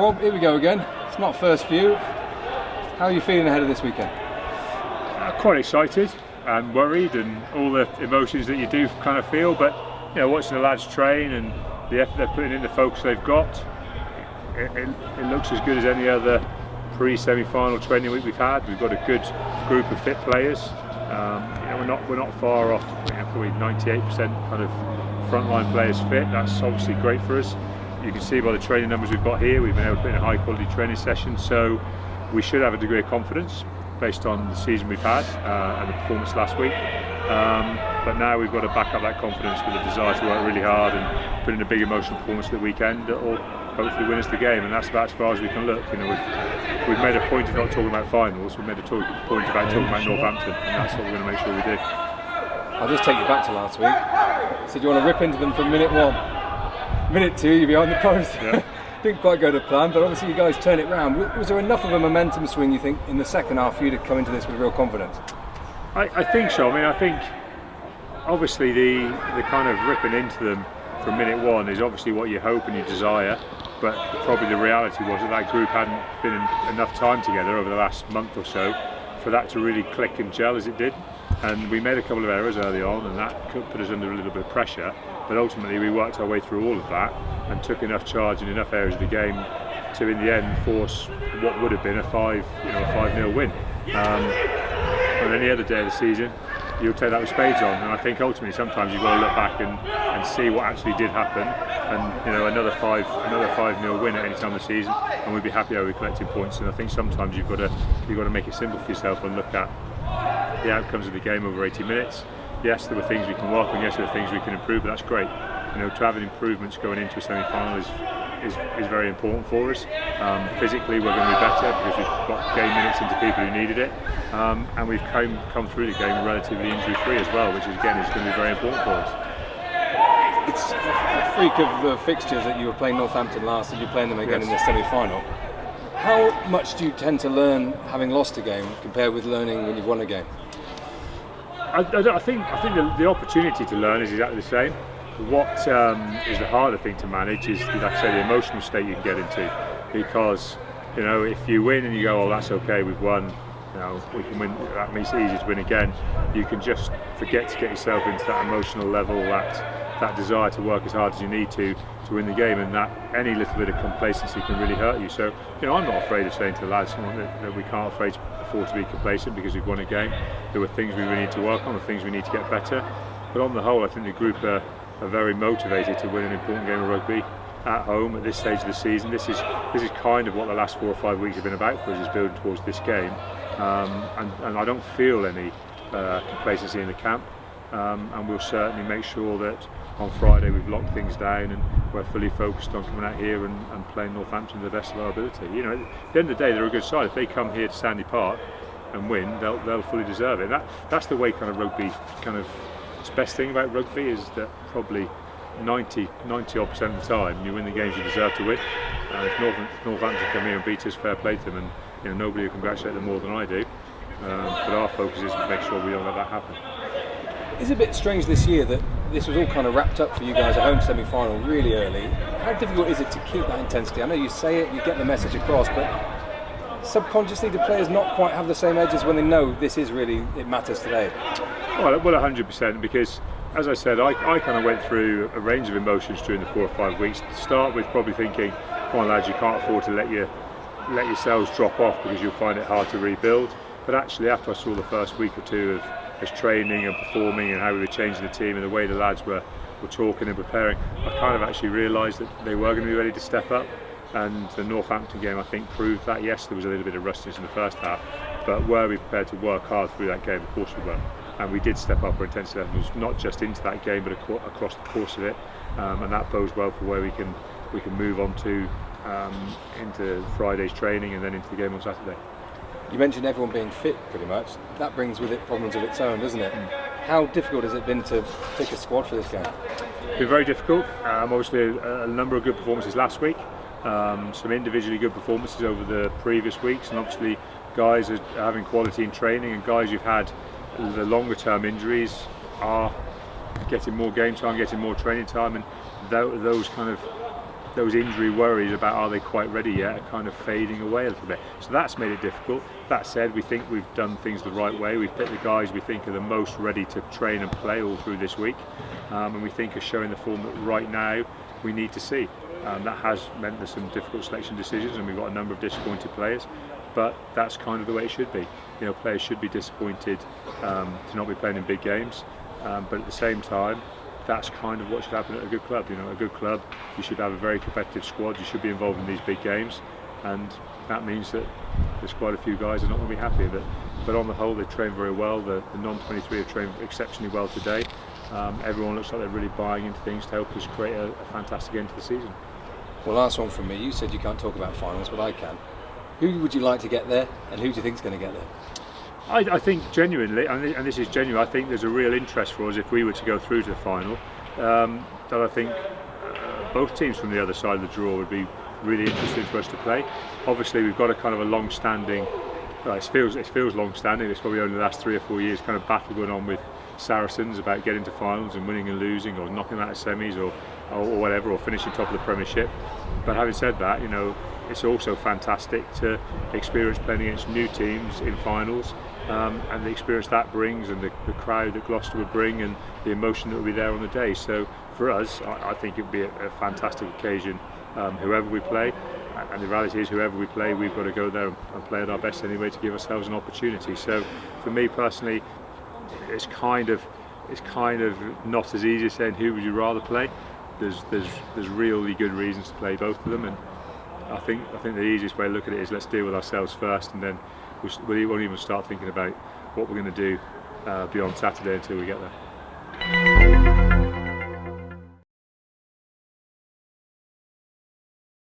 Rob, here we go again. It's not first view. How are you feeling ahead of this weekend? Quite excited and worried and all the emotions that you do kind of feel, but you know, watching the lads train and the effort they're putting in, the focus they've got, it looks as good as any other pre-semi-final training week we've had. We've got a good group of fit players. You know, we're not far off. You know, probably 98% kind of frontline players fit. That's obviously great for us. You can see by the training numbers we've got here, we've been able to put in a high quality training session, so we should have a degree of confidence based on the season we've had and the performance last week. But now we've got to back up that confidence with a desire to work really hard and put in a big emotional performance at the weekend that will hopefully win us the game, and that's about as far as we can look. You know, we've made a point of not talking about finals, we've made a point about talking about Northampton, and that's what we're going to make sure we do. I'll just take you back to last week. So do you want to rip into them from minute 1? Minute 2, you're behind the post. Yeah. Didn't quite go to plan, but obviously you guys turn it round. Was there enough of a momentum swing, you think, in the second half for you to come into this with real confidence? I think so. I mean, I think obviously the kind of ripping into them from minute 1 is obviously what you hope and you desire, but probably the reality was that group hadn't been in enough time together over the last month or so for that to really click and gel as it did. And we made a couple of errors early on, and that could put us under a little bit of pressure, but ultimately we worked our way through all of that and took enough charge in enough areas of the game to in the end force what would have been a 5-0 win. On any other day of the season you'll take that with spades on, and I think ultimately sometimes you've got to look back and see what actually did happen, and you know, another 5-0 win at any time of the season and we'd be happy how we're collecting points. And I think sometimes you've got to make it simple for yourself and look at the outcomes of the game over 80 minutes. Yes, there were things we can work on, yes, there are things we can improve, but that's great. You know, to have improvements going into a semi-final is very important for us. Physically we're going to be better because we've got game minutes into people who needed it, and we've come through the game relatively injury-free as well, which is going to be very important for us. It's a freak of the fixtures that you were playing Northampton last and you're playing them again in the semi-final. How much do you tend to learn having lost a game compared with learning when you've won a game? I think the opportunity to learn is exactly the same. What is the harder thing to manage is, like I say, the emotional state you can get into, because you know, if you win and you go, oh, that's okay, we've won, you know, we can win, that makes it easy to win again. You can just forget to get yourself into that emotional level, that desire to work as hard as you need to win the game, and that any little bit of complacency can really hurt you. So, you know, I'm not afraid of saying to the lads that we can't afford to be complacent because we've won a game. There were things we really need to work on, the things we need to get better. But on the whole, I think the group are very motivated to win an important game of rugby at home at this stage of the season. This is kind of what the last 4 or 5 weeks have been about for us, is building towards this game. And I don't feel any complacency in the camp. And we'll certainly make sure that on Friday we've locked things down and we're fully focused on coming out here and playing Northampton to the best of our ability. You know, at the end of the day, they're a good side. If they come here to Sandy Park and win, they'll fully deserve it. That's the way kind of rugby kind of. The best thing about rugby is that probably 90% of the time you win the games you deserve to win. If Northampton come here and beat us, fair play to them, and you know, nobody will congratulate them more than I do. But our focus is to make sure we don't let that happen. It's a bit strange this year that this was all kind of wrapped up for you guys at home semi-final really early. How difficult is it to keep that intensity? I know you say it, you get the message across, but subconsciously do players not quite have the same edges when they know this is really, it matters today? Well, 100%, because as I said, I kind of went through a range of emotions during the 4 or 5 weeks. To start with, probably thinking, come on lads, you can't afford to let yourselves drop off because you'll find it hard to rebuild. But actually, after I saw the first week or two of us training and performing and how we were changing the team and the way the lads were talking and preparing, I kind of actually realised that they were going to be ready to step up. And the Northampton game, I think, proved that. Yes, there was a little bit of rustiness in the first half, but were we prepared to work hard through that game? Of course we were. And we did step up our intensity levels, not just into that game, but across the course of it. And that bodes well for where we can move on to into Friday's training and then into the game on Saturday. You mentioned everyone being fit pretty much. That brings with it problems of its own, doesn't it? How difficult has it been to pick a squad for this game? It's been very difficult. Obviously a number of good performances last week. Some individually good performances over the previous weeks, and obviously guys are having quality in training, and guys you've had the longer term injuries are getting more game time, getting more training time, and those kind of those injury worries about are they quite ready yet are kind of fading away a little bit. So that's made it difficult. That said, we think we've done things the right way. We've picked the guys we think are the most ready to train and play all through this week, and we think are showing the form that right now we need to see. That has meant there's some difficult selection decisions, and we've got a number of disappointed players, but that's kind of the way it should be. You know, players should be disappointed to not be playing in big games, but at the same time, that's kind of what should happen at a good club. You know, a good club, you should have a very competitive squad, you should be involved in these big games, and that means that there's quite a few guys who are not going to be happy with it. But on the whole, they train very well. The non-23 have trained exceptionally well today. Everyone looks like they're really buying into things to help us create a fantastic end to the season. Well, last one from me. You said you can't talk about finals, but I can. Who would you like to get there, and who do you think is going to get there? I think genuinely, and this is genuine, I think there's a real interest for us if we were to go through to the final, that I think both teams from the other side of the draw would be really interesting for us to play. Obviously, we've got a kind of a long-standing, it feels long-standing, it's probably only the last 3 or 4 years, kind of battle going on with Saracens about getting to finals and winning and losing, or knocking out of semis, or whatever, or finishing top of the Premiership. But having said that, you know, it's also fantastic to experience playing against new teams in finals, and the experience that brings, and the crowd that Gloucester would bring, and the emotion that will be there on the day. So for us, I think it would be a fantastic occasion, whoever we play. And the reality is, whoever we play, we've got to go there and play at our best anyway to give ourselves an opportunity. So for me personally, it's kind of not as easy as saying who would you rather play. There's really good reasons to play both of them, and I think the easiest way to look at it is let's deal with ourselves first, and then we won't even start thinking about what we're going to do beyond Saturday until we get there.